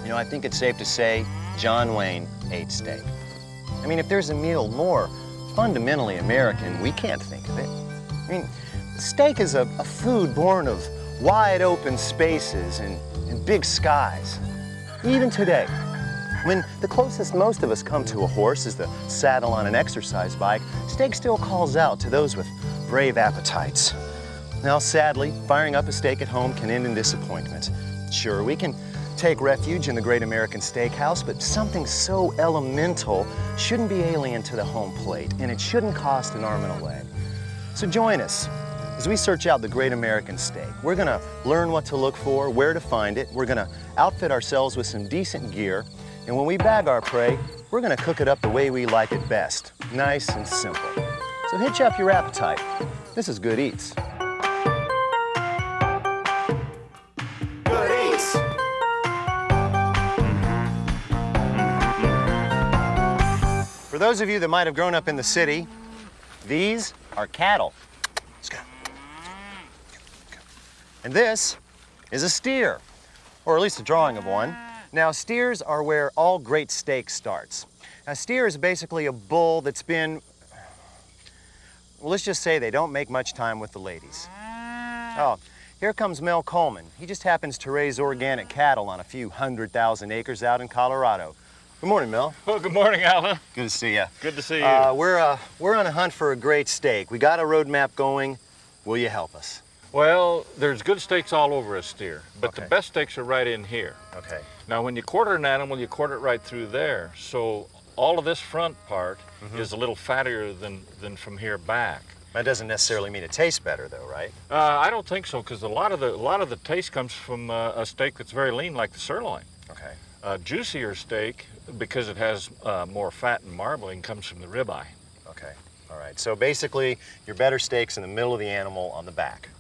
You know, I think it's safe to say John Wayne ate steak. I mean, if there's a meal more fundamentally American, we can't think of it. I mean, steak is a food born of wide open spaces and big skies. Even today, when the closest most of us come to a horse is the saddle on an exercise bike, steak still calls out to those with brave appetites. Now, sadly, firing up a steak at home can end in disappointment. Sure, we can take refuge in the great American steakhouse, but something so elemental shouldn't be alien to the home plate, and it shouldn't cost an arm and a leg. So join us as we search out the great American steak. We're gonna learn what to look for, where to find it. We're gonna outfit ourselves with some decent gear, and when we bag our prey, we're gonna cook it up the way we like it best, nice and simple. So hitch up your appetite. This is Good Eats. For those of you that might have grown up in the city, these are cattle. Let's go. And this is a steer, or at least a drawing of one. Now, steers are where all great steak starts. A steer is basically a bull that's been, well, let's just say they don't make much time with the ladies. Oh, here comes Mel Coleman. He just happens to raise organic cattle on a few 100,000 acres out in Colorado. Good morning, Mel. Well, good morning, Alton. Good to see you. Good to see you. We're on a hunt for a great steak. We got a road map going. Will you help us? Well, there's good steaks all over a steer, but Okay. the best steaks are right in here. Okay. Now, when you quarter an animal, you quarter it right through there. So all of this front part is a little fattier than from here back. That doesn't necessarily mean it tastes better, though, right? I don't think so, because a lot of the taste comes from a steak that's very lean, like the sirloin. Okay. A juicier steak, because it has more fat and marbling, comes from the ribeye. Okay. All right. So basically, your better steak's in the middle of the animal on the back.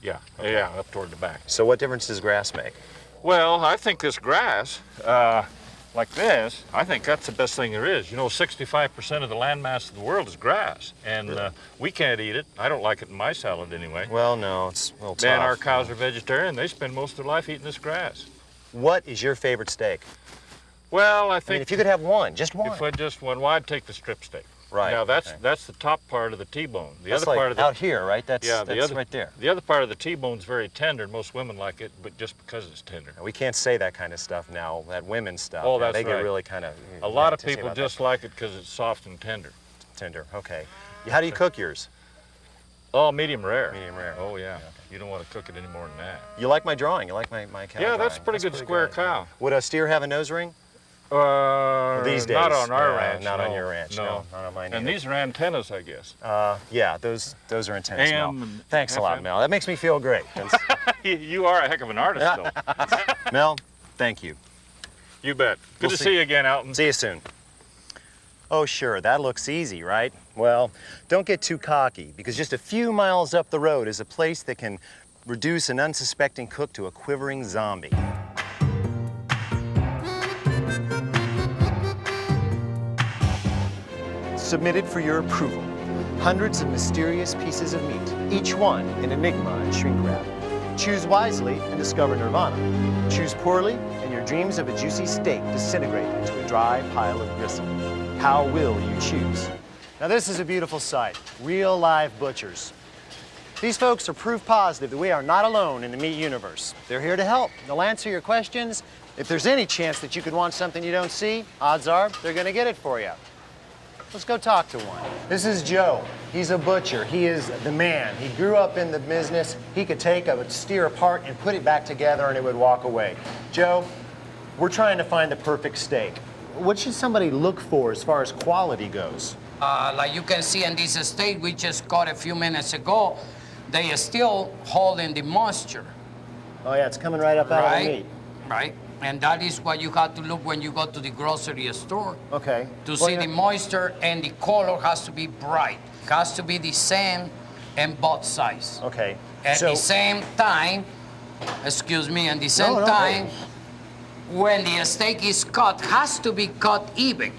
Yeah, Okay. yeah, up toward the back. So what difference does grass make? Well, I think this grass, like this, I think that's the best thing there is. You know, 65% of the landmass of the world is grass, and we can't eat it. I don't like it in my salad anyway. Well, no, it's a little tough. Man, our cows are vegetarian. They spend most of their life eating this grass. What is your favorite steak? Well, I I think mean, if you could have one, just one. if I just went, well, I'd take the strip steak. Right. Now, that's okay. that's the top part of the T-bone. The That's other like part of the out here, right? That's, yeah, that's the other right there. The other part of the T-bone's very tender. Most women like it, but just because it's tender. We can't say that kind of stuff now, that women's stuff. Oh, Now, that's they get right. really kind of... A lot of people just like it because it's soft and tender. Tender, okay. How do you cook yours? Oh, medium rare. Medium rare. Oh, yeah. Okay. You don't want to cook it any more than that. You like my drawing? You like my cow Yeah, that's drawing? pretty good square cow. Would a steer have a nose ring? These days. Not on our No, ranch. not on no. your ranch, no, not on mine And either. these are antennas, I guess. Yeah, those are intense, Mel. AM and Thanks a lot, FM. Mel. That makes me feel great. You are a heck of an artist, though. Mel, thank you. You bet. Good We'll to see- see you again, Alton. See you soon. Oh, sure, that looks easy, right? Well, don't get too cocky, because just a few miles up the road is a place that can reduce an unsuspecting cook to a quivering zombie. Submitted for your approval. Hundreds of mysterious pieces of meat, each one an enigma and shrink wrap. Choose wisely and discover nirvana. Choose poorly and your dreams of a juicy steak disintegrate into a dry pile of gristle. How will you choose? Now this is a beautiful sight, real live butchers. These folks are proof positive that we are not alone in the meat universe. They're here to help. They'll answer your questions. If there's any chance that you could want something you don't see, odds are they're gonna get it for you. Let's go talk to one. This is Joe. He's a butcher. He is the man. He grew up in the business. He could take a steer apart and put it back together and it would walk away. Joe, we're trying to find the perfect steak. What should somebody look for as far as quality goes? Like you can see in this steak we just got a few minutes ago, they are still holding the moisture. Oh yeah, it's coming right up out of the meat. Right. And that is what you have to look when you go to the grocery store. Okay. To see the moisture, and the color has to be bright. Has to be the same in both sides. Okay. At the same time, excuse me, at the same No, time, when the steak is cut, has to be cut even.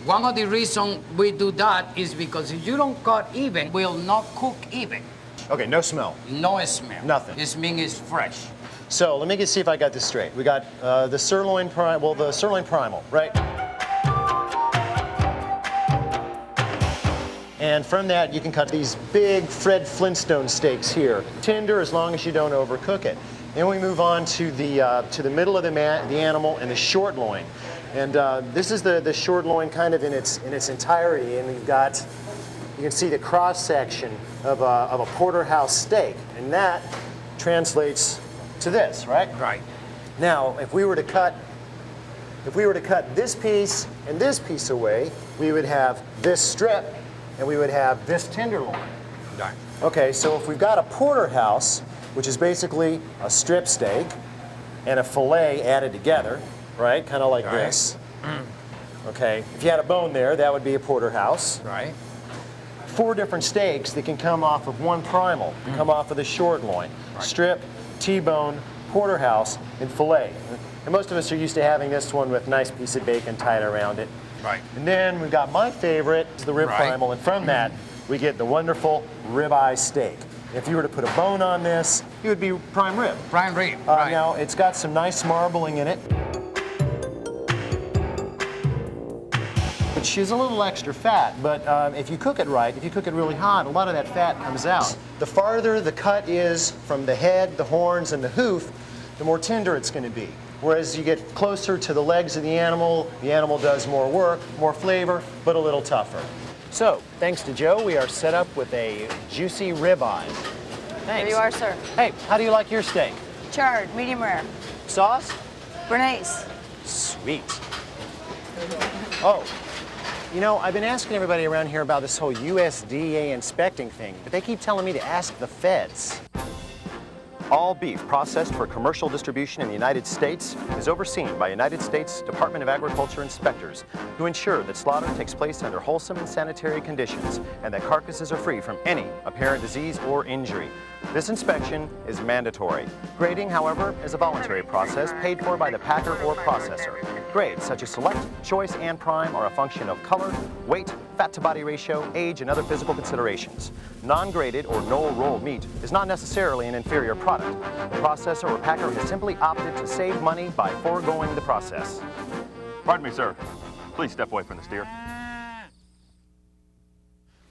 One of the reasons we do that is because if you don't cut even, it will not cook even. Okay, no smell. No smell. Nothing. This means it's fresh. So let me see if I got this straight. We got the sirloin primal, right? And from that, you can cut these big Fred Flintstone steaks here. Tender as long as you don't overcook it. Then we move on to the middle of the animal and the short loin. And this is the short loin kind of in its entirety. And we've got, you can see the cross section of a porterhouse steak. And that translates to this, right? Right. Now, if we were to cut this piece and this piece away, we would have this strip and we would have this tenderloin. Right. Okay, so if we've got a porterhouse, which is basically a strip steak and a fillet added together, right? Kind of like Right. this. Okay, if you had a bone there, that would be a porterhouse. Right. 4 different steaks that can come off of one primal, come off of the short loin. Right. Strip, T-bone, porterhouse, and fillet. And most of us are used to having this one with a nice piece of bacon tied around it. Right. And then we've got my favorite, the rib Right. primal, and from that we get the wonderful ribeye steak. If you were to put a bone on this, it would be prime rib. Prime rib. Right. Now, it's got some nice marbling in it, which is a little extra fat, but if you cook it right, if you cook it really hot, a lot of that fat comes out. The farther the cut is from the head, the horns, and the hoof, the more tender it's going to be. Whereas you get closer to the legs of the animal does more work, more flavor, but a little tougher. So, thanks to Joe, we are set up with a juicy ribeye. Thanks. There you are, sir. Hey, how do you like your steak? Charred, medium rare. Sauce? Bernaise. Sweet. Oh, you know, I've been asking everybody around here about this whole USDA inspecting thing, but they keep telling me to ask the feds. All beef processed for commercial distribution in the United States is overseen by United States Department of Agriculture inspectors who ensure that slaughter takes place under wholesome and sanitary conditions and that carcasses are free from any apparent disease or injury. This inspection is mandatory. Grading, however, is a voluntary process paid for by the packer or processor. Grades such as select, choice, and prime are a function of color, weight, fat-to-body ratio, age, and other physical considerations. Non-graded or no-roll meat is not necessarily an inferior product. The processor or packer has simply opted to save money by foregoing the process. Pardon me, sir. Please step away from the steer.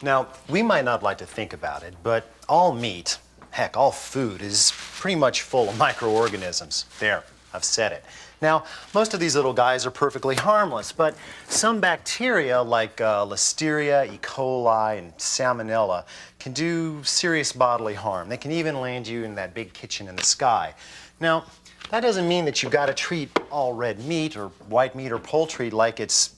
Now, we might not like to think about it, but all meat, heck, all food is pretty much full of microorganisms. There, I've said it. Now, most of these little guys are perfectly harmless, but some bacteria like Listeria, E. coli, and Salmonella can do serious bodily harm. They can even land you in that big kitchen in the sky. Now, that doesn't mean that you've got to treat all red meat or white meat or poultry like it's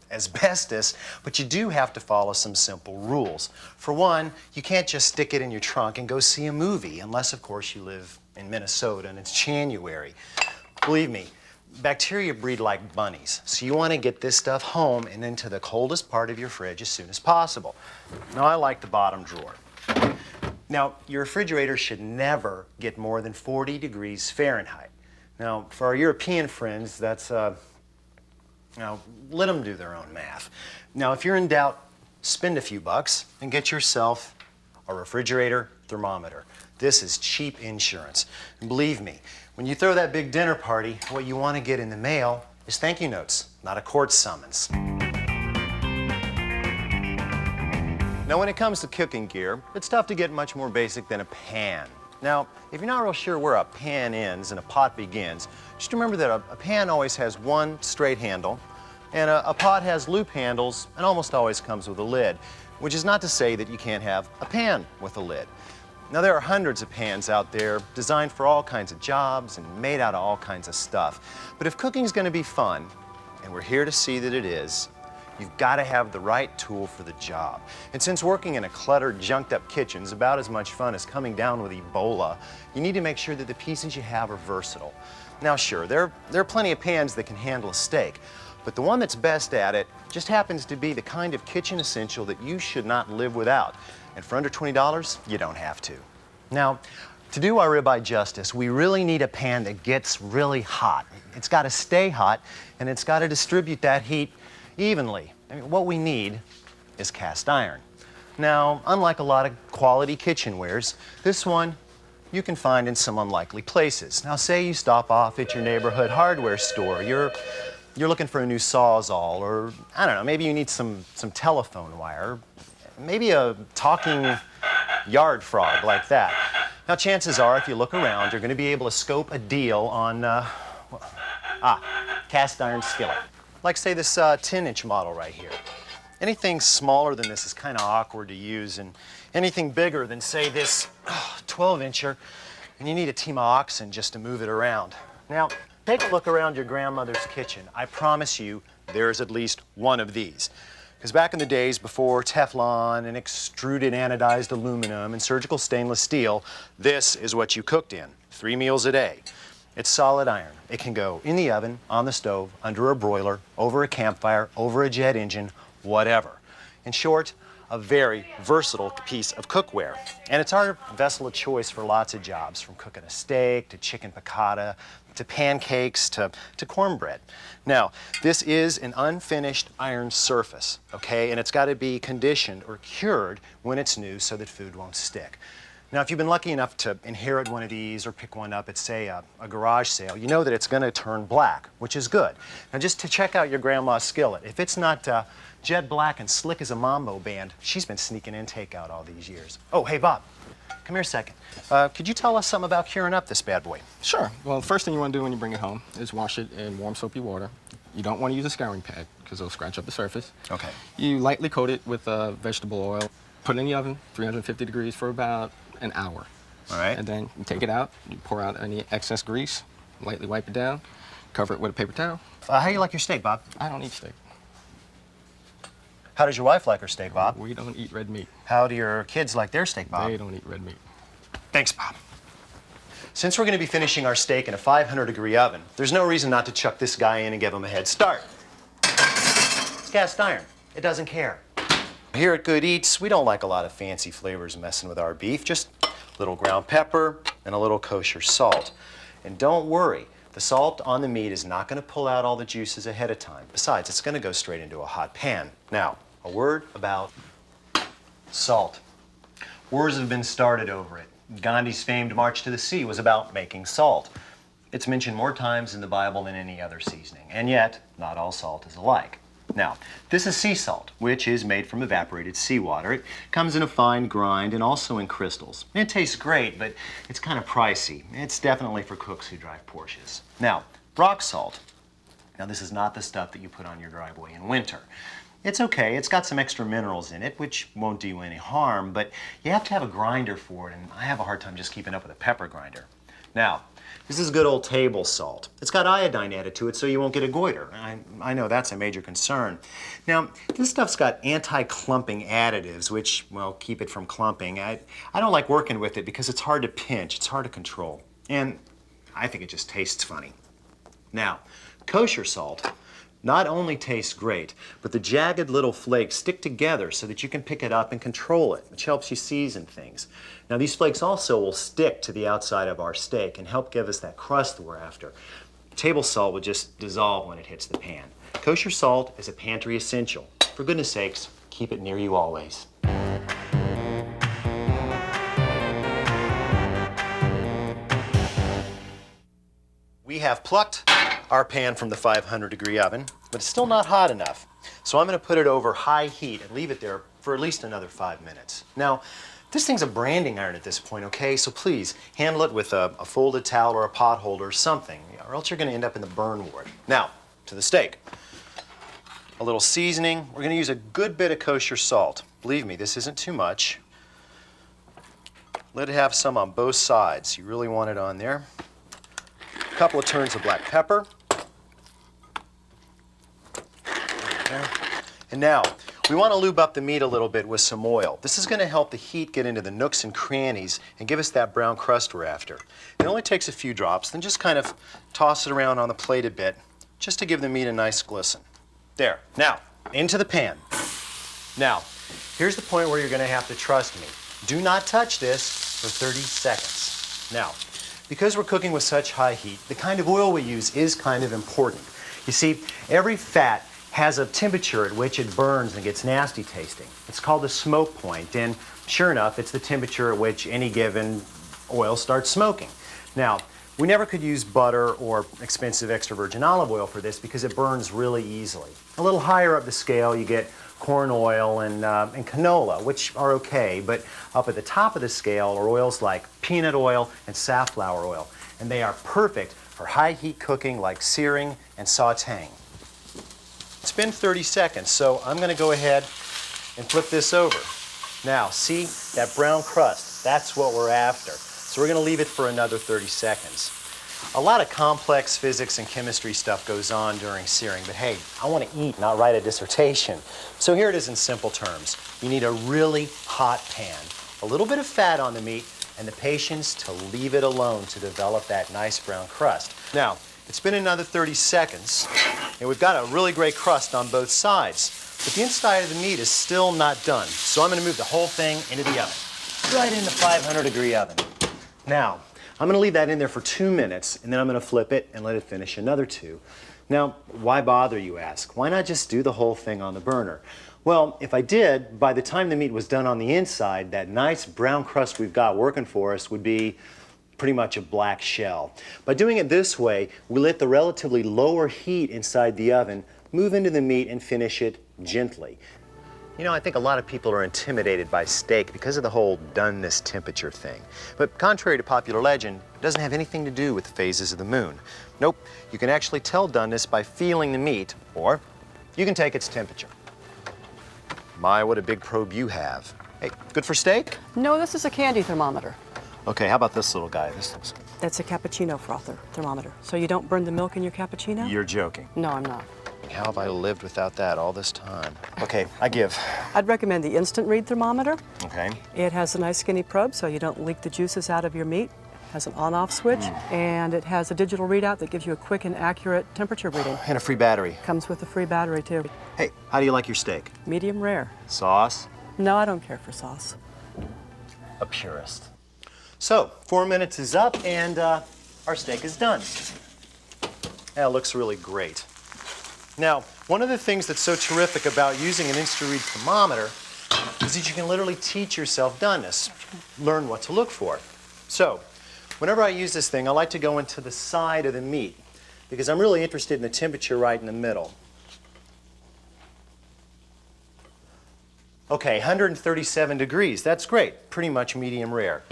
asbestos, but you do have to follow some simple rules. For one, you can't just stick it in your trunk and go see a movie, unless, of course, you live in Minnesota and it's January. Believe me, bacteria breed like bunnies, so you want to get this stuff home and into the coldest part of your fridge as soon as possible. Now, I like the bottom drawer. Now, your refrigerator should never get more than 40 degrees Fahrenheit. Now, for our European friends, that's, now, let them do their own math. Now, if you're in doubt, spend a few bucks and get yourself a refrigerator thermometer. This is cheap insurance. And believe me, when you throw that big dinner party, what you want to get in the mail is thank you notes, not a court summons. Now, when it comes to cooking gear, it's tough to get much more basic than a pan. Now, if you're not real sure where a pan ends and a pot begins, just remember that a pan always has one straight handle, and a pot has loop handles and almost always comes with a lid, which is not to say that you can't have a pan with a lid. Now, there are hundreds of pans out there designed for all kinds of jobs and made out of all kinds of stuff. But if cooking's going to be fun, and we're here to see that it is, you've got to have the right tool for the job. And since working in a cluttered, junked-up kitchen is about as much fun as coming down with Ebola, you need to make sure that the pieces you have are versatile. Now, sure, there are plenty of pans that can handle a steak, but the one that's best at it just happens to be the kind of kitchen essential that you should not live without. And for under $20, you don't have to. Now, to do our ribeye justice, we really need a pan that gets really hot. It's got to stay hot, and it's got to distribute that heat evenly. I mean, what we need is cast iron. Now, unlike a lot of quality kitchenwares, this one you can find in some unlikely places. Now, say you stop off at your neighborhood hardware store. You're looking for a new Sawzall, or I don't know, maybe you need some telephone wire, maybe a talking yard frog like that. Now, chances are, if you look around, you're going to be able to scope a deal on, cast iron skillet. Like, say, this 10-inch model right here. Anything smaller than this is kind of awkward to use, and anything bigger than, say, this 12-incher, and you need a team of oxen just to move it around. Now, take a look around your grandmother's kitchen. I promise you there's at least one of these. Because back in the days before Teflon and extruded anodized aluminum and surgical stainless steel, this is what you cooked in, 3 meals a day. It's solid iron. It can go in the oven, on the stove, under a broiler, over a campfire, over a jet engine, whatever. In short, a very versatile piece of cookware. And it's our vessel of choice for lots of jobs, from cooking a steak to chicken piccata, to pancakes, to cornbread. Now, this is an unfinished iron surface, okay? And it's got to be conditioned or cured when it's new so that food won't stick. Now, if you've been lucky enough to inherit one of these or pick one up at, say, a garage sale, you know that it's going to turn black, which is good. Now, just to check out your grandma's skillet, if it's not jet black and slick as a mambo band, she's been sneaking in takeout all these years. Oh, hey, Bob, come here a second. Could you tell us something about curing up this bad boy? Sure. Well, the first thing you want to do when you bring it home is wash it in warm soapy water. You don't want to use a scouring pad because it'll scratch up the surface. Okay. You lightly coat it with vegetable oil. Put it in the oven, 350 degrees for about an hour. All right. And then you take it out, you pour out any excess grease, lightly wipe it down, cover it with a paper towel. How do you like your steak, Bob? I don't eat steak. How does your wife like her steak, Bob? We don't eat red meat. How do your kids like their steak, Bob? They don't eat red meat. Thanks, Bob. Since we're going to be finishing our steak in a 500-degree oven, there's no reason not to chuck this guy in and give him a head start. It's cast iron. It doesn't care. Here at Good Eats, we don't like a lot of fancy flavors messing with our beef. Just a little ground pepper and a little kosher salt. And don't worry, the salt on the meat is not going to pull out all the juices ahead of time. Besides, it's going to go straight into a hot pan. Now, a word about salt. Wars have been started over it. Gandhi's famed March to the Sea was about making salt. It's mentioned more times in the Bible than any other seasoning, and yet, not all salt is alike. Now, this is sea salt, which is made from evaporated seawater. It comes in a fine grind and also in crystals. It tastes great, but it's kind of pricey. It's definitely for cooks who drive Porsches. Now, rock salt. Now, this is not the stuff that you put on your driveway in winter. It's okay, it's got some extra minerals in it, which won't do you any harm, but you have to have a grinder for it, and I have a hard time just keeping up with a pepper grinder. Now, this is good old table salt. It's got iodine added to it so you won't get a goiter. I know that's a major concern. Now, this stuff's got anti-clumping additives, which, well, keep it from clumping. I don't like working with it because it's hard to pinch, it's hard to control, and I think it just tastes funny. Now, kosher salt not only tastes great, but the jagged little flakes stick together so that you can pick it up and control it, which helps you season things. Now, these flakes also will stick to the outside of our steak and help give us that crust that we're after. Table salt will just dissolve when it hits the pan. Kosher salt is a pantry essential. For goodness sakes, keep it near you always. We have plucked our pan from the 500-degree oven, but it's still not hot enough. So I'm going to put it over high heat and leave it there for at least another 5 minutes. Now, this thing's a branding iron at this point, okay? So please handle it with a folded towel or a pot holder or something, or else you're going to end up in the burn ward. Now, to the steak. A little seasoning. We're going to use a good bit of kosher salt. Believe me, this isn't too much. Let it have some on both sides. You really want it on there. A couple of turns of black pepper. There. And now, we want to lube up the meat a little bit with some oil. This is going to help the heat get into the nooks and crannies and give us that brown crust we're after. It only takes a few drops, then just kind of toss it around on the plate a bit, just to give the meat a nice glisten. There. Now, into the pan. Now, here's the point where you're going to have to trust me. Do not touch this for 30 seconds. Now, because we're cooking with such high heat, the kind of oil we use is kind of important. You see, every fat has a temperature at which it burns and gets nasty tasting. It's called the smoke point, and sure enough, it's the temperature at which any given oil starts smoking. Now, we never could use butter or expensive extra virgin olive oil for this because it burns really easily. A little higher up the scale, you get corn oil and canola, which are okay, but up at the top of the scale are oils like peanut oil and safflower oil, and they are perfect for high heat cooking like searing and sautéing. It's been 30 seconds, so I'm going to go ahead and flip this over. Now, see that brown crust? That's what we're after. So we're going to leave it for another 30 seconds. A lot of complex physics and chemistry stuff goes on during searing, but hey, I want to eat, not write a dissertation. So here it is in simple terms. You need a really hot pan, a little bit of fat on the meat, and the patience to leave it alone to develop that nice brown crust. Now, it's been another 30 seconds, and we've got a really great crust on both sides. But the inside of the meat is still not done, so I'm going to move the whole thing into the oven, right in the 500-degree oven. Now, I'm going to leave that in there for 2 minutes, and then I'm going to flip it and let it finish another 2. Now, why bother, you ask? Why not just do the whole thing on the burner? Well, if I did, by the time the meat was done on the inside, that nice brown crust we've got working for us would be pretty much a black shell. By doing it this way, we let the relatively lower heat inside the oven move into the meat and finish it gently. You know, I think a lot of people are intimidated by steak because of the whole doneness temperature thing. But contrary to popular legend, it doesn't have anything to do with the phases of the moon. Nope, you can actually tell doneness by feeling the meat, or you can take its temperature. My, what a big probe you have. Hey, good for steak? No, this is a candy thermometer. Okay, how about this little guy? This looks... That's a cappuccino frother thermometer. So you don't burn the milk in your cappuccino? You're joking. No, I'm not. How have I lived without that all this time? Okay, I give. I'd recommend the instant read thermometer. Okay. It has a nice skinny probe so you don't leak the juices out of your meat. It has an on-off switch, and it has a digital readout that gives you a quick and accurate temperature reading. And a free battery. Comes with a free battery, too. Hey, how do you like your steak? Medium rare. Sauce? No, I don't care for sauce. A purist. So, 4 minutes is up, and our steak is done. Yeah, it looks really great. Now, one of the things that's so terrific about using an instant read thermometer is that you can literally teach yourself doneness, learn what to look for. So, whenever I use this thing, I like to go into the side of the meat because I'm really interested in the temperature right in the middle. Okay, 137 degrees, that's great, pretty much medium rare.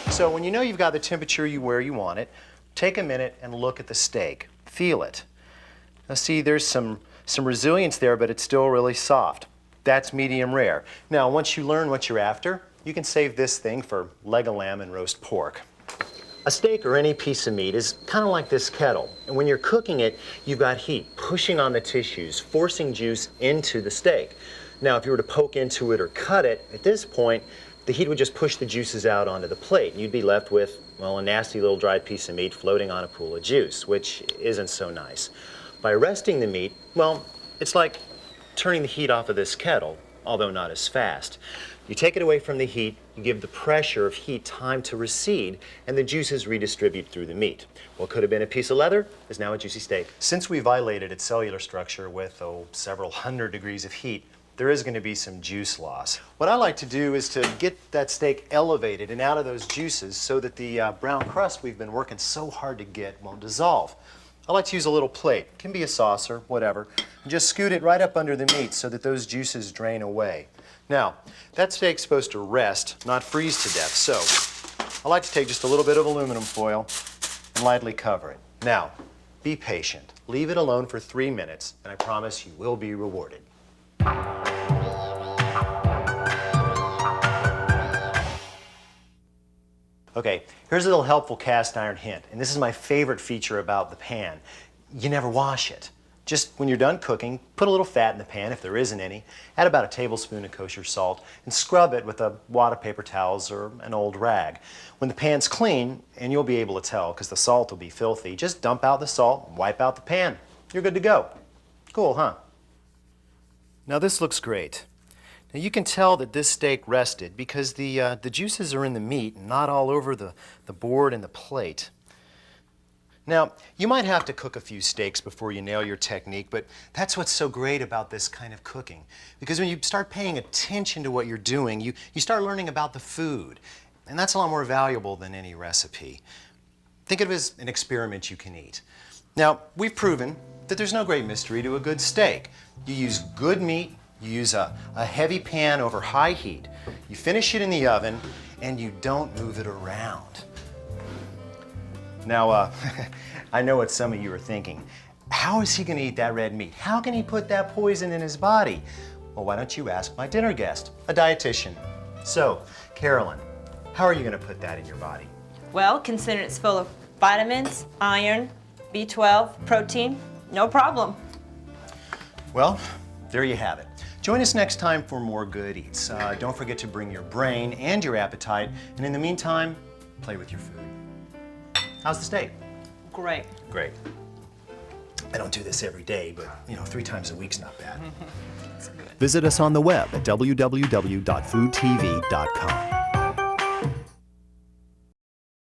So when you know you've got the temperature where you want it, take a minute and look at the steak. Feel it. Now see, there's some resilience there, but it's still really soft. That's medium rare. Now, once you learn what you're after, you can save this thing for leg of lamb and roast pork. A steak or any piece of meat is kind of like this kettle. And when you're cooking it, you've got heat pushing on the tissues, forcing juice into the steak. Now, if you were to poke into it or cut it, at this point, the heat would just push the juices out onto the plate, and you'd be left with, well, a nasty little dried piece of meat floating on a pool of juice, which isn't so nice. By resting the meat, well, it's like turning the heat off of this kettle, although not as fast. You take it away from the heat, you give the pressure of heat time to recede, and the juices redistribute through the meat. What could have been a piece of leather is now a juicy steak. Since we violated its cellular structure with, several hundred degrees of heat, there is going to be some juice loss. What I like to do is to get that steak elevated and out of those juices so that the brown crust we've been working so hard to get won't dissolve. I like to use a little plate, it can be a saucer, whatever, and just scoot it right up under the meat so that those juices drain away. Now, that steak's supposed to rest, not freeze to death, so I like to take just a little bit of aluminum foil and lightly cover it. Now, be patient. Leave it alone for 3 minutes, and I promise you will be rewarded. Okay, here's a little helpful cast iron hint, and this is my favorite feature about the pan. You never wash it. Just when you're done cooking, put a little fat in the pan if there isn't any, add about a tablespoon of kosher salt, and scrub it with a wad of paper towels or an old rag. When the pan's clean, and you'll be able to tell because the salt will be filthy, just dump out the salt and wipe out the pan. You're good to go. Cool, huh? Now this looks great. Now you can tell that this steak rested because the juices are in the meat and not all over the board and the plate. Now, you might have to cook a few steaks before you nail your technique, but that's what's so great about this kind of cooking. Because when you start paying attention to what you're doing, you start learning about the food. And that's a lot more valuable than any recipe. Think of it as an experiment you can eat. Now, we've proven that there's no great mystery to a good steak. You use good meat, you use a heavy pan over high heat, you finish it in the oven, and you don't move it around. Now, I know what some of you are thinking. How is he going to eat that red meat? How can he put that poison in his body? Well, why don't you ask my dinner guest, a dietitian? So, Carolyn, how are you going to put that in your body? Well, considering it's full of vitamins, iron, B12, protein, no problem. Well, there you have it. Join us next time for more good eats. Don't forget to bring your brain and your appetite, and in the meantime, play with your food. How's the steak? Great. Great. I don't do this every day, but 3 times a week's not bad. Visit us on the web at www.foodtv.com.